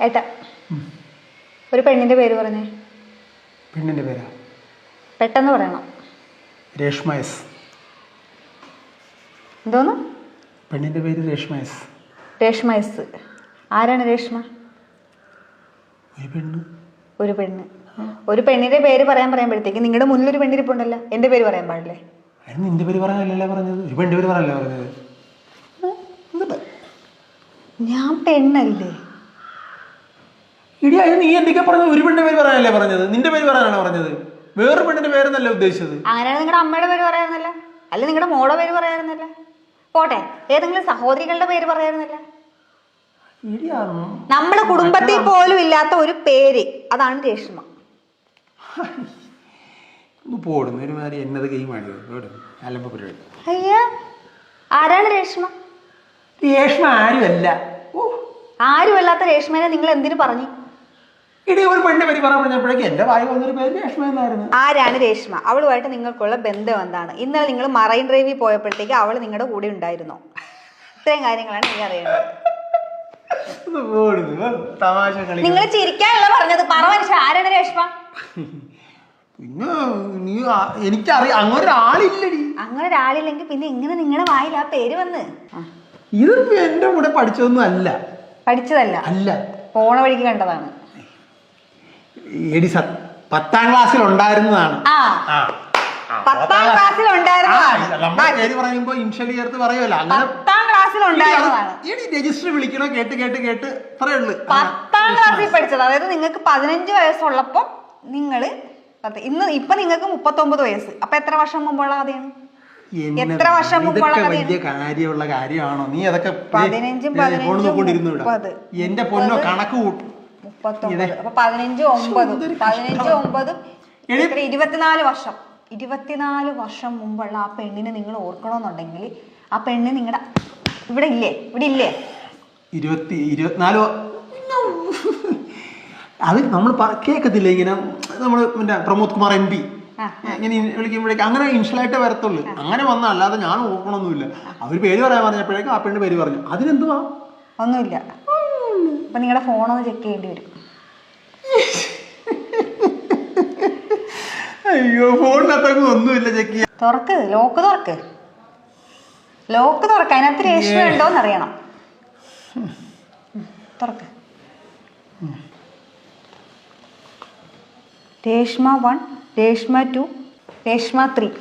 ഏട്ടാ ഒരു പെണ്ണിന്റെ പേര് പറഞ്ഞേ. പെണ്ണിന്റെ പേരാ? പെട്ടെന്ന് പറയണം. രേഷ്മ എസ്. എന്തോന്ന്? പെണ്ണിന്റെ പേര് രേഷ്മ എസ്. രേഷ്മ എസ്. ആരാണ് രേഷ്മ? ഒരു പെണ്ണ്. ഒരു പെണ്ണ്. ഒരു പെണ്ണിന്റെ പേര് പറയുമ്പോഴത്തേക്ക് നിങ്ങളുടെ മുന്നിൽ ഒരു പെണ്ണിരിപ്പുണ്ടല്ലോ, എന്റെ പേര് പറയാൻ പാടില്ലേ? അതിന് നിന്റെ പേര് പറയാനല്ലേ പറഞ്ഞത്, ഒരു പെണ്ണിന്റെ പേര് പറയാനല്ലേ പറഞ്ഞത്. ഞാൻ പെണ്ണല്ലേ? ഇടി അതിന് നീ എന്തൊക്കെ പറഞ്ഞത്? ഒരു പെണ്ണിന്റെ പേര് പറയാനല്ലേ പറഞ്ഞത്, നിന്റെ പേര് പറയാനാണ് പറഞ്ഞത്. വേറൊരു പെണ്ണിന്റെ പേരെന്നല്ല ഉദ്ദേശിച്ചത്. അങ്ങനെയാണ് നിങ്ങളുടെ അമ്മയുടെ പേര് പറയാറുന്നല്ല, അല്ല നിങ്ങളുടെ മോടെ പേര് പറയാറുന്നല്ല, പോട്ടെ ഏതെങ്കിലും സഹോദരികളുടെ പേര് പറയാറുന്നല്ല. നമ്മുടെ കുടുംബത്തിൽ പോലും ഇല്ലാത്ത ഒരു പേര്, അതാണ് രേഷ്മ. പോടുന്നു ഒരുമാതിരി എന്നത് ഗെയിമാണ്. അയ്യ, ആരാണ് രേഷ്മ? രേഷ്മ ആരുമല്ല. ആരുമല്ലാത്ത രേഷ്മനെ നിങ്ങൾ എന്തിനു പറഞ്ഞു? ഇടി ഒരു പെണ്ണിന്റെ പേര് പറയാൻ പറഞ്ഞപ്പോഴേക്കും എന്റെ വായി വന്നൊരു പേര് രേഷ്മ എന്നായിരുന്നു. ആരാണ് രേഷ്മ? അവളുമായിട്ട് നിങ്ങൾക്കുള്ള ബന്ധം എന്താണ്? ഇന്നലെ നിങ്ങൾ മറൈൻ ഡ്രൈവിൽ പോയപ്പോഴത്തേക്ക് അവൾ നിങ്ങളുടെ കൂടെ ഉണ്ടായിരുന്നോ? ഇത്രയും കാര്യങ്ങളാണ് നീ അറിയേണ്ടത്. നിങ്ങൾ ചിരിക്കാനല്ല പറഞ്ഞത്, പറ മനുഷ്യ, ആരാണ് രേഷ്മ? പിന്നെ നീ എനിക്കറിയാം അങ്ങനെ ഒരാളില്ലടി. അങ്ങനെ ഒരാളില്ലെങ്കിൽ പിന്നെ എങ്ങനെ നിങ്ങളുടെ വായിൽ ആ പേര് വന്ന്? ഇത് എന്റെ കൂടെ പഠിച്ചതൊന്നും അല്ല. പഠിച്ചതല്ല? അല്ല, പോണ വഴിക്ക് കണ്ടതാണ്. എടി 10ാം ക്ലാസ്സിൽ ഉണ്ടായിരുന്നതാണ്. 10ാം ക്ലാസ്സിൽ പറയുമ്പോ ഇൻഷലി ചേർത്ത് പറയുമല്ലോ. 10ാം ക്ലാസ്സിൽ ഉണ്ടായിരുന്നതാണ്. രജിസ്റ്റർ വിളിക്കണോ കേട്ട് കേട്ട് കേട്ട് പറയുള്ളൂ. 10ാം ക്ലാസ്സിൽ പഠിച്ചത്. അതായത് നിങ്ങൾക്ക് 15 വയസ്സുള്ളപ്പോ നിങ്ങള് ഇപ്പൊ നിങ്ങൾക്ക് 39 വയസ്സ്. അപ്പൊ എത്ര വർഷം മുമ്പുള്ള കഥയാണ്? എത്ര വർഷം മുമ്പുള്ള വലിയ കാര്യമുള്ള കാര്യമാണോ നീ? അതൊക്കെ 15 എന്റെ പൊന്നോ കണക്ക് കൂട്ടും. 39 അപ്പൊ 15 9 24 വർഷം. 24 വർഷം മുമ്പുള്ള ആ പെണ്ണിനെ നിങ്ങൾ ഓർക്കണമെന്നുണ്ടെങ്കിൽ ആ പെണ്ണ് നിങ്ങളുടെ ഇവിടെ ഇല്ലേ? 24 അത് നമ്മൾ കേൾക്കത്തില്ല ഇങ്ങനെ. നമ്മള് പിന്നെ പ്രമോദ് കുമാർ MP ഇങ്ങനെ വിളിക്കുമ്പോഴേക്കും അങ്ങനെ ഇൻഷലായിട്ടേ വരത്തുള്ളൂ. അങ്ങനെ വന്ന അല്ലാതെ ഞാൻ ഓർക്കണമൊന്നുമില്ല. അവര് പേര് പറയാൻ പറഞ്ഞപ്പോഴേക്കും ആ പെണ്ണ് പേര് പറഞ്ഞു. അതിനെന്തുവാ? ഒന്നുമില്ല. അപ്പൊ നിങ്ങളുടെ ഫോണൊന്ന് ചെക്ക് ചെയ്യേണ്ടി വരും. അയ്യോ, ഫോണിനകത്തൊക്കെ ഒന്നുമില്ല ചെക്ക് ചെയ്യാൻ. തുറക്ക്, ലോക്ക് തുറക്ക്. അതിനകത്ത് രേഷ്മ ഉണ്ടോന്ന് അറിയണം. തുറക്ക്. രേഷ്മ 1, രേഷ്മ 2, രേഷ്മ 3.